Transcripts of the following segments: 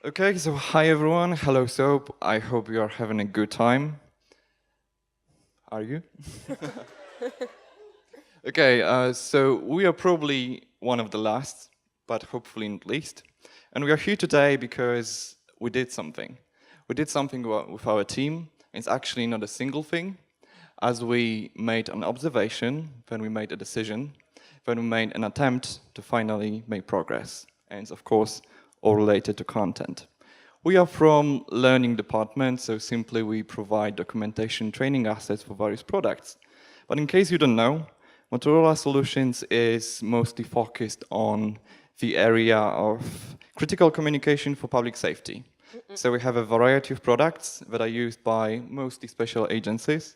Okay, so hi everyone, hello Soap. I hope you are having a good time. Are you? Okay, so we are probably one of the last, but hopefully not least. And we are here today because we did something. We did something with our team. It's actually not a single thing, as we made an observation, then we made a decision, then we made an attempt to finally make progress. And it's, of course, all related to content. We are from learning department, so simply we provide documentation training assets for various products. But in case you don't know, Motorola Solutions is mostly focused on the area of critical communication for public safety. So we have a variety of products that are used by mostly special agencies,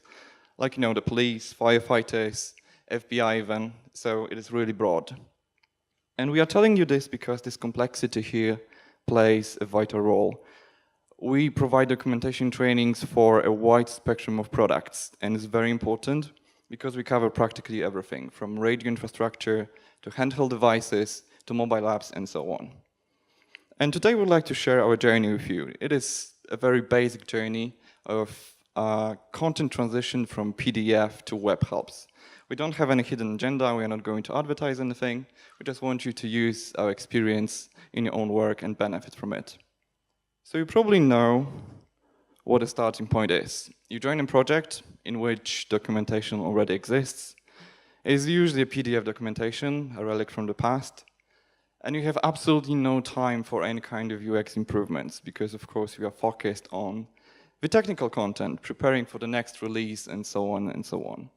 like the police, firefighters, FBI even, so it is really broad. And we are telling you this because this complexity here plays a vital role. We provide documentation trainings for a wide spectrum of products, and it's very important because we cover practically everything, from radio infrastructure to handheld devices to mobile apps and so on. And today we'd like to share our journey with you. It is a very basic journey of content transition from PDF to web helps. We don't have any hidden agenda, we are not going to advertise anything, we just want you to use our experience in your own work and benefit from it. So you probably know what a starting point is. You join a project in which documentation already exists. It is usually a PDF documentation, a relic from the past, and you have absolutely no time for any kind of UX improvements because, of course, you are focused on the technical content, preparing for the next release, and so on and so on.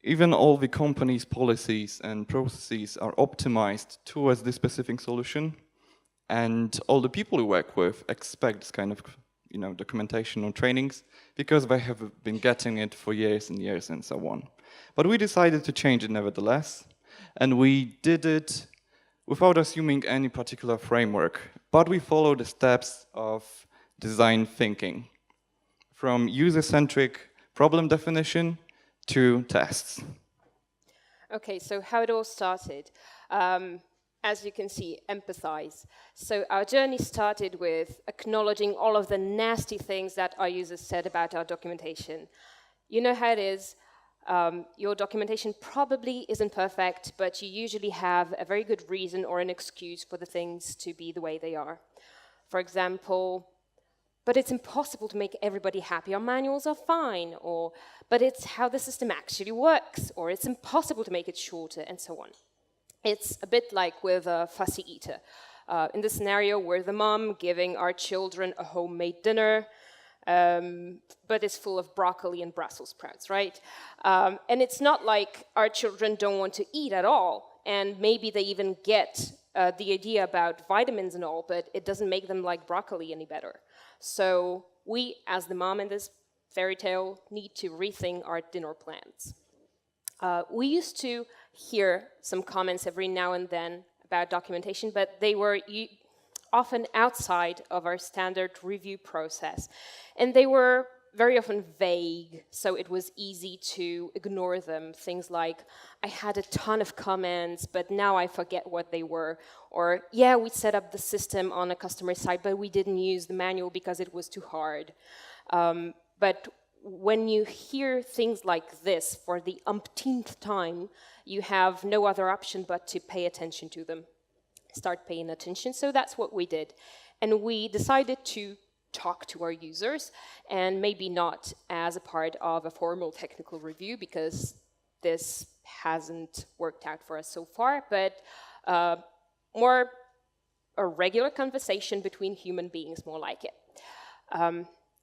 Even all the company's policies and processes are optimized towards this specific solution, and all the people you work with expect this kind of documentation or trainings because they have been getting it for years and years and so on. But we decided to change it nevertheless, and we did it without assuming any particular framework, but we followed the steps of design thinking, from user-centric problem definition to tests. Okay, so how it all started. As you can see, empathize. So our journey started with acknowledging all of the nasty things that our users said about our documentation. You know how it is. Your documentation probably isn't perfect, but you usually have a very good reason or an excuse for the things to be the way they are. For example, but it's impossible to make everybody happy. Our manuals are fine, or but it's how the system actually works, or it's impossible to make it shorter, and so on. It's a bit like with a fussy eater. In the scenario, we're the mom giving our children a homemade dinner, but it's full of broccoli and Brussels sprouts, right? And it's not like our children don't want to eat at all, and maybe they even get the idea about vitamins and all, but it doesn't make them like broccoli any better. So we, as the mom in this fairy tale, need to rethink our dinner plans. We used to hear some comments every now and then about documentation, but they were often outside of our standard review process. And they were very often vague, so it was easy to ignore them. Things like, I had a ton of comments, but now I forget what they were. Or, yeah, we set up the system on a customer site, but we didn't use the manual because it was too hard. But when you hear things like this for the umpteenth time, you have no other option but to pay attention to them. Start paying attention. So that's what we did. And we decided to talk to our users, and maybe not as a part of a formal technical review, because this hasn't worked out for us so far, but more a regular conversation between human beings, more like it.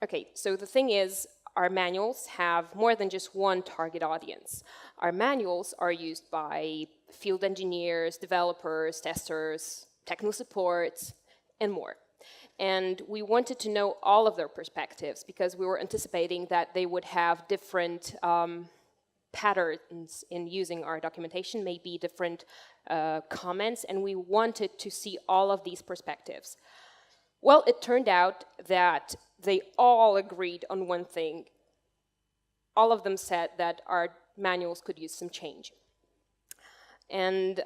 Okay, so the thing is, our manuals have more than just one target audience. Our manuals are used by field engineers, developers, testers, technical support, and more. And we wanted to know all of their perspectives because we were anticipating that they would have different patterns in using our documentation, maybe different comments, and we wanted to see all of these perspectives. Well, it turned out that they all agreed on one thing. All of them said that our manuals could use some change. And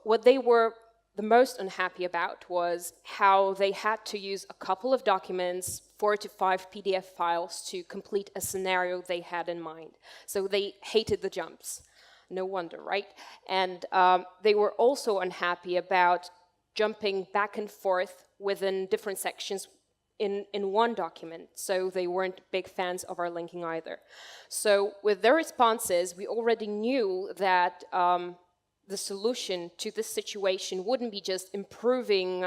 what they were the most unhappy about was how they had to use a couple of documents, 4 to 5 PDF files to complete a scenario they had in mind. So they hated the jumps. No wonder, right? And they were also unhappy about jumping back and forth within different sections in one document. So they weren't big fans of our linking either. So with their responses, we already knew that the solution to this situation wouldn't be just improving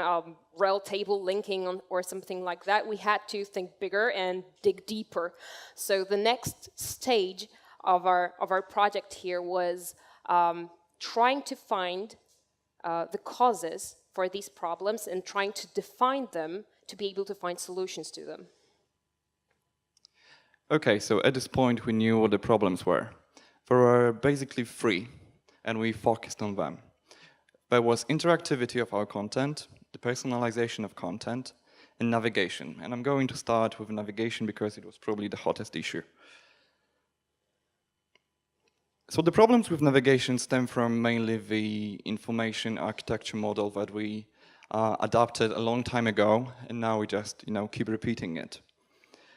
rel table linking or something like that. We had to think bigger and dig deeper. So the next stage of our project here was trying to find the causes for these problems and trying to define them to be able to find solutions to them. Okay, so at this point we knew what the problems were. They were basically three, and we focused on them. There was interactivity of our content, the personalization of content, and navigation. And I'm going to start with navigation because it was probably the hottest issue. So the problems with navigation stem from mainly the information architecture model that we adapted a long time ago, and now we just keep repeating it.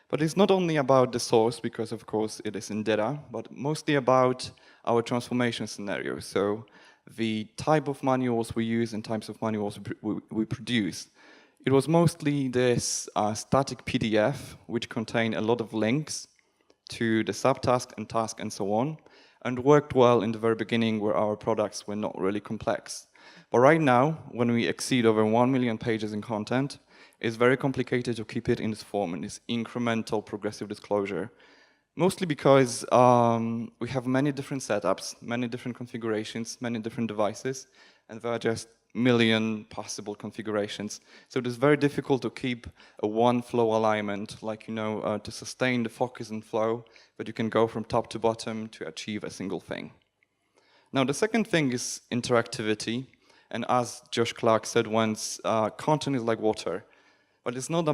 But it's not only about the source, because of course it is in data, but mostly about our transformation scenario. So the type of manuals we use and types of manuals we produce. It was mostly this static PDF, which contained a lot of links to the subtask and task and so on, and worked well in the very beginning where our products were not really complex. But right now, when we exceed over 1 million pages in content, it's very complicated to keep it in this form, in this incremental progressive disclosure. Mostly because we have many different setups, many different configurations, many different devices, and there are just million possible configurations. So it is very difficult to keep a one flow alignment, like, to sustain the focus and flow, but you can go from top to bottom to achieve a single thing. Now, the second thing is interactivity. And as Josh Clark said once, content is like water. But it's not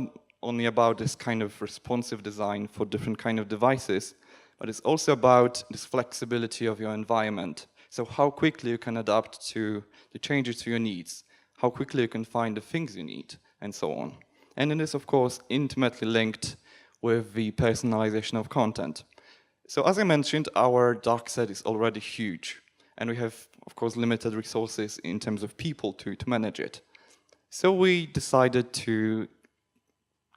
only about this kind of responsive design for different kind of devices, but it's also about this flexibility of your environment. So how quickly you can adapt to the changes to your needs, how quickly you can find the things you need, and so on. And it is, of course, intimately linked with the personalization of content. So as I mentioned, our doc set is already huge, and we have, of course, limited resources in terms of people to manage it. So we decided to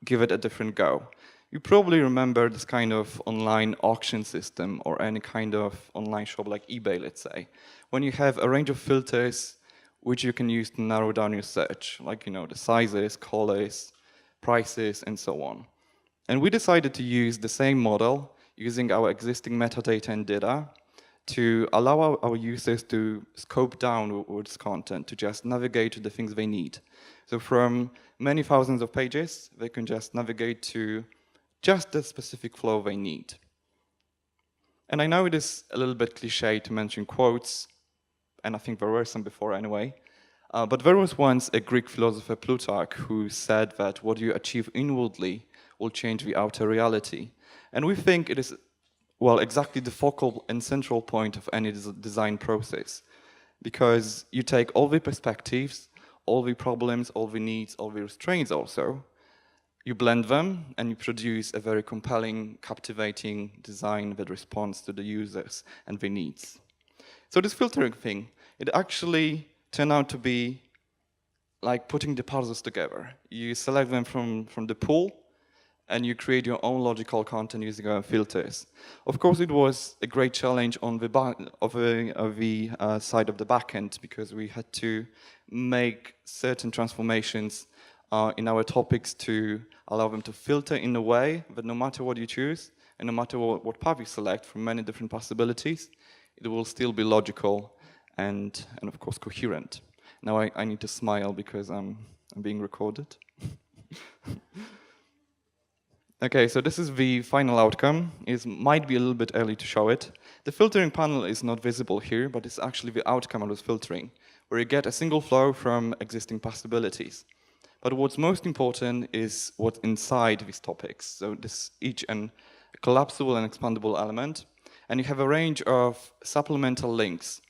give it a different go. You probably remember this kind of online auction system or any kind of online shop like eBay, let's say, when you have a range of filters which you can use to narrow down your search, like, the sizes, colors, prices, and so on. And we decided to use the same model using our existing metadata and data to allow our users to scope down with this content, to just navigate to the things they need. So from many thousands of pages, they can just navigate to just the specific flow they need. And I know it is a little bit cliche to mention quotes, and I think there were some before anyway, but there was once a Greek philosopher, Plutarch, who said that what you achieve inwardly will change the outer reality. And we think it is, well, exactly the focal and central point of any design process, because you take all the perspectives, all the problems, all the needs, all the restraints also, you blend them and you produce a very compelling, captivating design that responds to the users and their needs. So this filtering thing, it actually turned out to be like putting the puzzles together. You select them from the pool and you create your own logical content using our filters. Of course, it was a great challenge on the side of the backend because we had to make certain transformations in our topics to allow them to filter in a way that no matter what you choose and no matter what path you select from many different possibilities, it will still be logical and of course coherent. Now I need to smile because I'm being recorded. Okay, so this is the final outcome. It might be a little bit early to show it. The filtering panel is not visible here, but it's actually the outcome of this filtering, where you get a single flow from existing possibilities. But what's most important is what's inside these topics. So this each a collapsible and expandable element, and you have a range of supplemental links.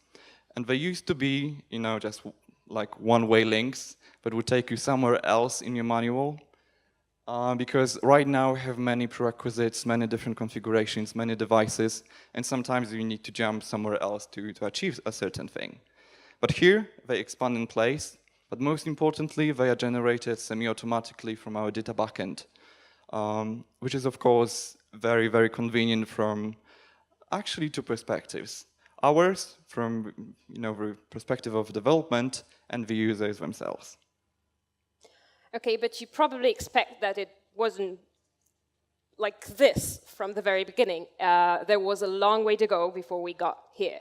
And they used to be, just like one-way links that would take you somewhere else in your manual. Because right now we have many prerequisites, many different configurations, many devices, and sometimes you need to jump somewhere else to achieve a certain thing. But here, they expand in place, but most importantly, they are generated semi-automatically from our data backend, which is, of course, very, very convenient from actually two perspectives. Ours, from the perspective of development, and the users themselves. Okay, but you probably expect that it wasn't like this from the very beginning. There was a long way to go before we got here.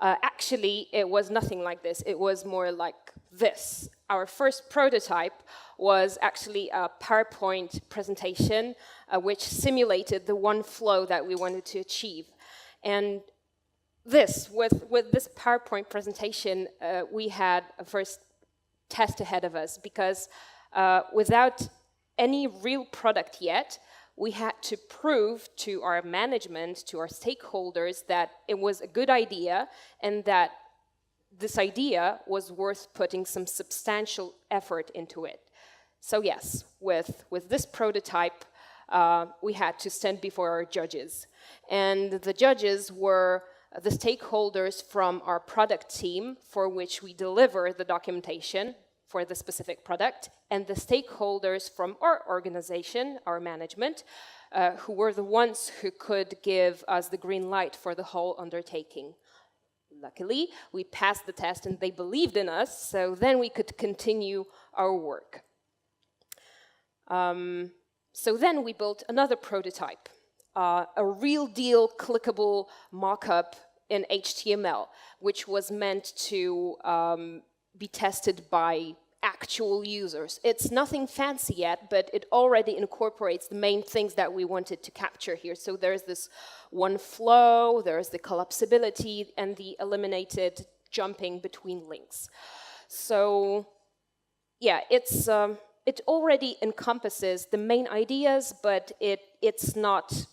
Actually, it was nothing like this. It was more like this. Our first prototype was actually a PowerPoint presentation which simulated the one flow that we wanted to achieve. And with this PowerPoint presentation, we had a first test ahead of us because without any real product yet, we had to prove to our management, to our stakeholders, that it was a good idea and that this idea was worth putting some substantial effort into it. So yes, with this prototype, we had to stand before our judges. And the judges were the stakeholders from our product team, for which we deliver the documentation for the specific product, and the stakeholders from our organization, our management, who were the ones who could give us the green light for the whole undertaking. Luckily, we passed the test and they believed in us, so then we could continue our work. So then we built another prototype, a real deal clickable mock-up in HTML, which was meant to be tested by actual users. It's nothing fancy yet, but it already incorporates the main things that we wanted to capture here. So there's this one flow, there's the collapsibility, and the eliminated jumping between links. So yeah, it already encompasses the main ideas, but it's not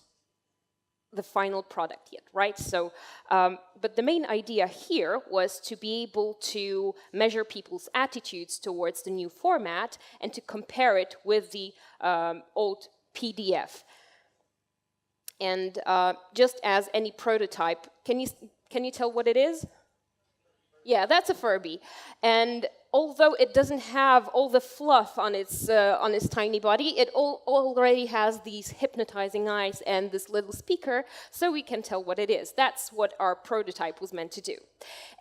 the final product yet, right? So, but the main idea here was to be able to measure people's attitudes towards the new format and to compare it with the old PDF. And just as any prototype, can you tell what it is? Yeah, that's a Furby. And although it doesn't have all the fluff on its tiny body, it already has these hypnotizing eyes and this little speaker, so we can tell what it is. That's what our prototype was meant to do.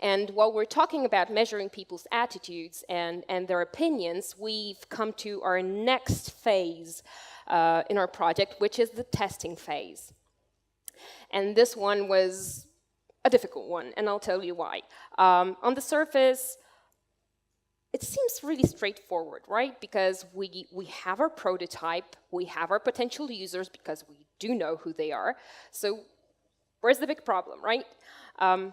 And while we're talking about measuring people's attitudes and their opinions, we've come to our next phase in our project, which is the testing phase. And this one was a difficult one, and I'll tell you why. On the surface, it seems really straightforward, right? Because we have our prototype, we have our potential users because we do know who they are. So where's the big problem, right? The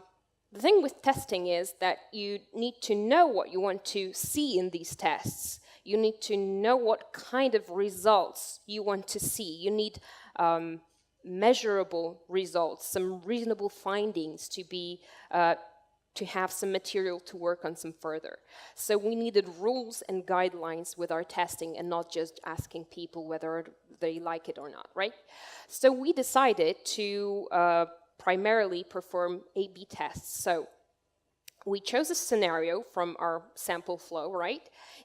thing with testing is that you need to know what you want to see in these tests. You need to know what kind of results you want to see. You need measurable results, some reasonable findings to be to have some material to work on some further. So we needed rules and guidelines with our testing and not just asking people whether they like it or not, right? So we decided to primarily perform A/B tests. So we chose a scenario from our sample flow, right?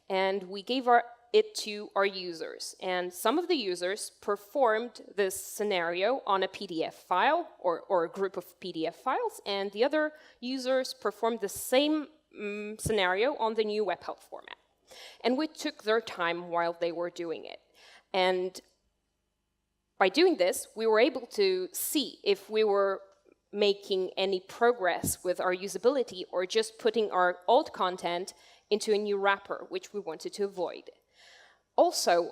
And we gave it to our users. And some of the users performed this scenario on a PDF file or a group of PDF files, and the other users performed the same scenario on the new web help format. And we took their time while they were doing it. And by doing this, we were able to see if we were making any progress with our usability or just putting our old content into a new wrapper, which we wanted to avoid. Also,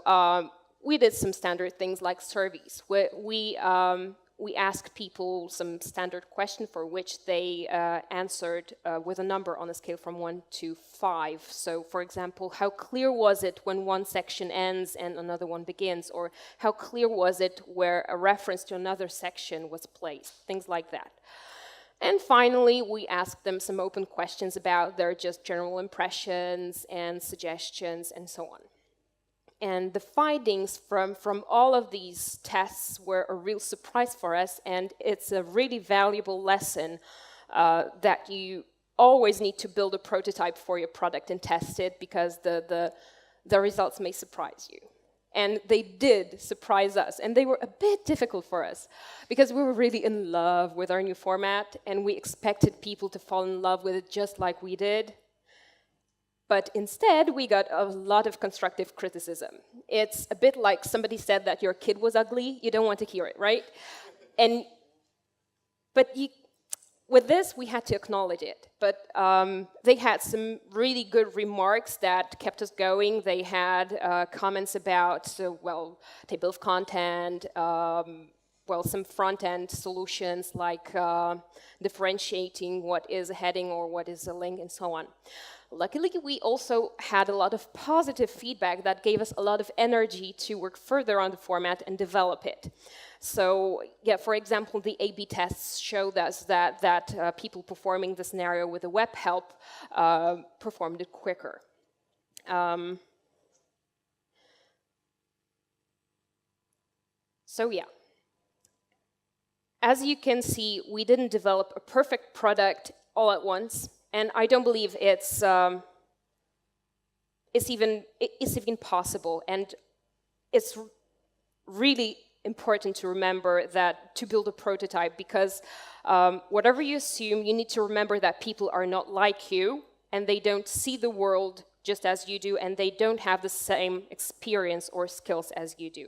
we did some standard things like surveys. We asked people some standard question for which they answered with a number on a scale from 1 to 5. So, for example, how clear was it when one section ends and another one begins? Or how clear was it where a reference to another section was placed? Things like that. And finally, we asked them some open questions about their just general impressions and suggestions and so on. And the findings from all of these tests were a real surprise for us, and it's a really valuable lesson that you always need to build a prototype for your product and test it, because the results may surprise you. And they did surprise us, and they were a bit difficult for us, because we were really in love with our new format, and we expected people to fall in love with it just like we did. But instead, we got a lot of constructive criticism. It's a bit like somebody said that your kid was ugly. You don't want to hear it, right? With this, we had to acknowledge it. But they had some really good remarks that kept us going. They had comments about, table of content, some front-end solutions like differentiating what is a heading or what is a link and so on. Luckily, we also had a lot of positive feedback that gave us a lot of energy to work further on the format and develop it. So, yeah, for example, the A/B tests showed us that people performing the scenario with a web help performed it quicker. So, yeah. As you can see, we didn't develop a perfect product all at once. And I don't believe it's even possible. And it's really important to remember that to build a prototype, because whatever you assume, you need to remember that people are not like you, and they don't see the world just as you do, and they don't have the same experience or skills as you do.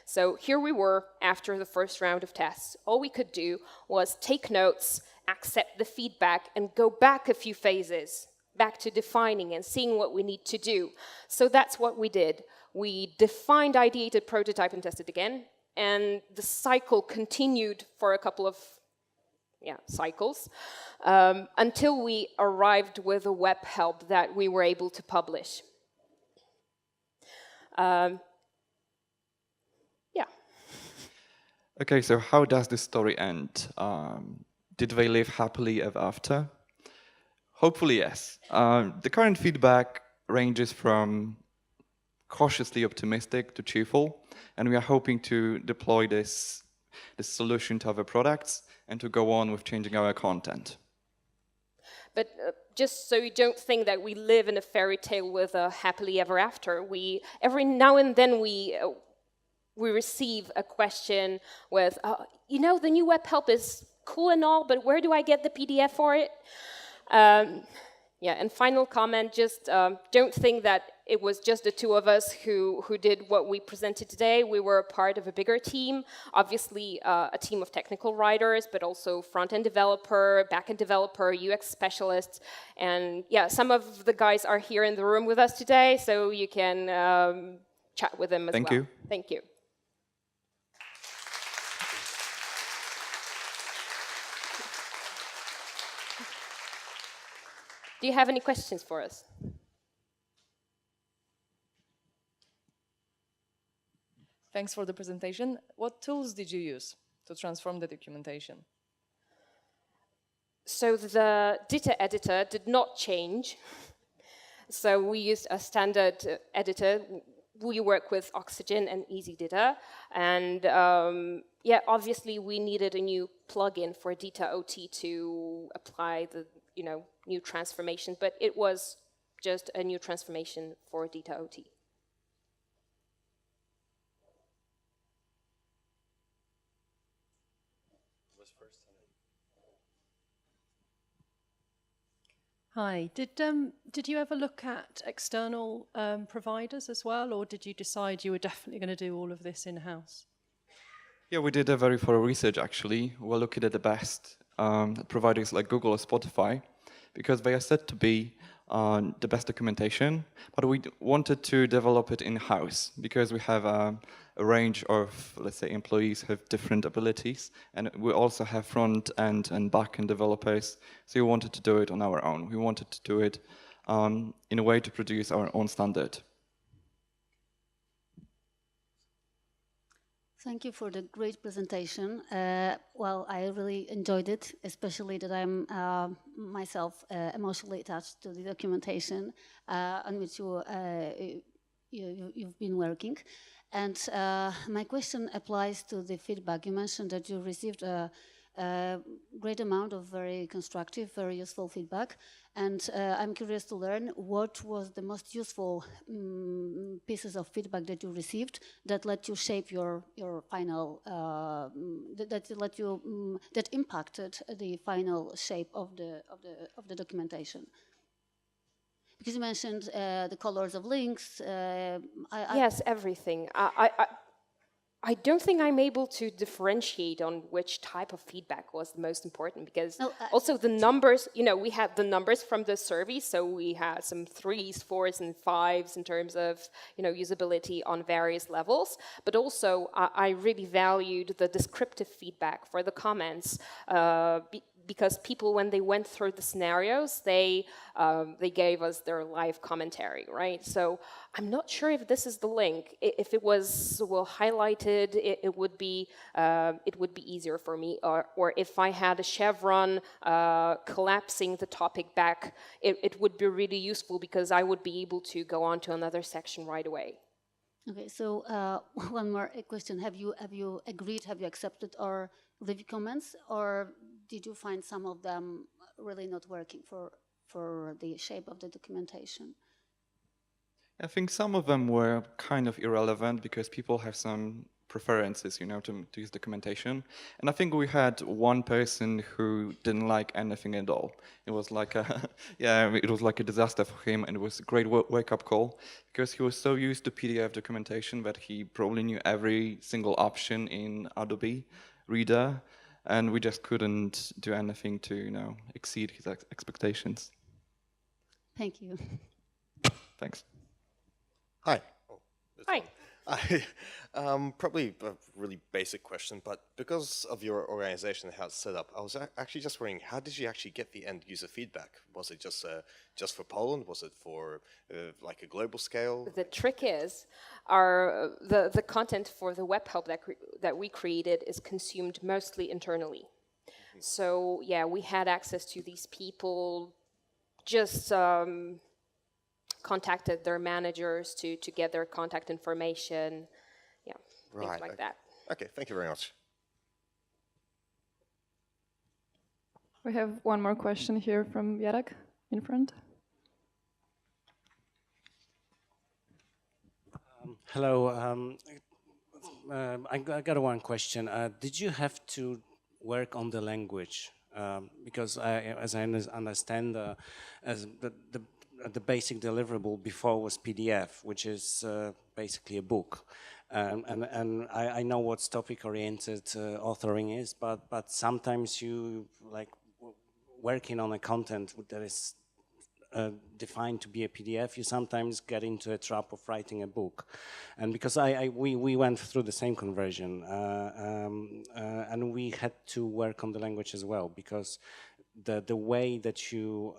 So here we were after the first round of tests. All we could do was take notes, accept the feedback, and go back a few phases, back to defining and seeing what we need to do. So that's what we did. We defined, ideated, prototype, and tested again. And the cycle continued for a couple of cycles until we arrived with a web help that we were able to publish. Okay, so how does this story end? Did they live happily ever after? Hopefully, yes. The current feedback ranges from cautiously optimistic to cheerful, and we are hoping to deploy this solution to other products and to go on with changing our content. But just so you don't think that we live in a fairy tale with a happily ever after, every now and then we receive a question with, the new web help is cool and all, but where do I get the PDF for it? And final comment, just don't think that it was just the two of us who did what we presented today. We were a part of a bigger team, obviously a team of technical writers, but also front-end developer, back-end developer, UX specialists. And some of the guys are here in the room with us today, so you can chat with them as well. Thank you. Thank you. Do you have any questions for us? Thanks for the presentation. What tools did you use to transform the documentation? So the data editor did not change. So we used a standard editor. We work with Oxygen and EasyData. And obviously we needed a new plugin for Data OT to apply the new transformation, but it was just a new transformation for Data OT. Hi. Did you ever look at external providers as well, or did you decide you were definitely going to do all of this in-house? Yeah, we did a very thorough research, actually. We're looking at the best providers like Google or Spotify, because they are said to be the best documentation, but we wanted to develop it in-house because we have a range of, let's say, employees have different abilities, and we also have front-end and back-end developers, so we wanted to do it on our own. We wanted to do it in a way to produce our own standard. Thank you for the great presentation. Well, I really enjoyed it, especially that I'm myself emotionally attached to the documentation on which you've been working. And my question applies to the feedback. You mentioned that you received a great amount of very constructive, very useful feedback. And I'm curious to learn what was the most useful pieces of feedback that you received that let you shape your final, that impacted the final shape of the documentation. Because you mentioned the colors of links. Yes, everything. I don't think I'm able to differentiate on which type of feedback was the most important, because also the numbers, we had the numbers from the survey, so we had some 3s, 4s, and 5s in terms of, usability on various levels, but also I really valued the descriptive feedback for the comments, because people, when they went through the scenarios, they gave us their live commentary, right? So I'm not sure if this is the link. If it was highlighted, it would be easier for me. Or if I had a chevron collapsing the topic back, it would be really useful, because I would be able to go on to another section right away. Okay, so one more question: Have you agreed? Have you accepted our review comments, or did you find some of them really not working for the shape of the documentation? I think some of them were kind of irrelevant because people have some preferences, to use documentation. And I think we had one person who didn't like anything at all. It was like it was like a disaster for him, and it was a great wake-up call, because he was so used to PDF documentation that he probably knew every single option in Adobe Reader, and we just couldn't do anything to, exceed his expectations. Thank you. Thanks. Hi. Hi. Probably a really basic question, but because of your organization and how it's set up, I was actually just wondering, how did you actually get the end user feedback? Was it just for Poland? Was it for like a global scale? The trick is, the content for the web help that we created is consumed mostly internally. Mm-hmm. So yeah, we had access to these people, just contacted their managers to get their contact information, things like that. Okay, thank you very much. We have one more question here from Jarek in front. Hello. I got one question. Did you have to work on the language? Because as I understand, as the basic deliverable before was PDF, which is basically a book. And I know what topic-oriented authoring is, but sometimes you, like, working on a content that is defined to be a PDF, you sometimes get into a trap of writing a book. And because we went through the same conversion, and we had to work on the language as well, because the way that you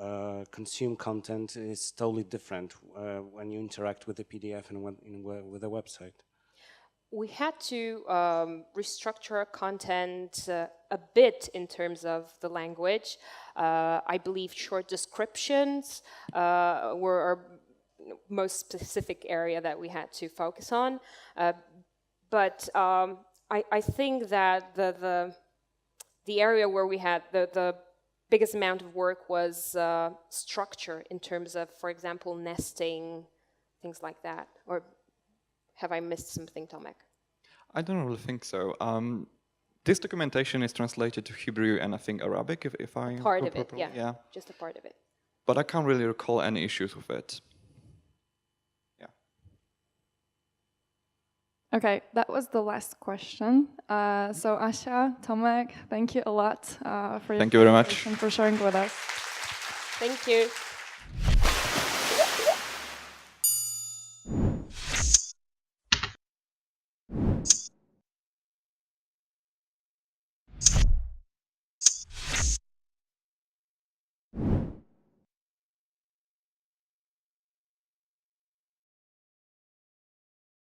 consume content is totally different when you interact with the PDF and with a website. We had to restructure our content a bit in terms of the language. I believe short descriptions were our most specific area that we had to focus on. But I think that the area where we had the biggest amount of work was structure in terms of, for example, nesting, things like that. Or have I missed something, Tomek? I don't really think so. This documentation is translated to Hebrew and I think Arabic, if I... Part of it, yeah. Just a part of it. But I can't really recall any issues with it. Yeah. Okay, that was the last question. So Asia, Tomek, thank you a lot for your Thank you very much. presentation, for sharing with us. Thank you.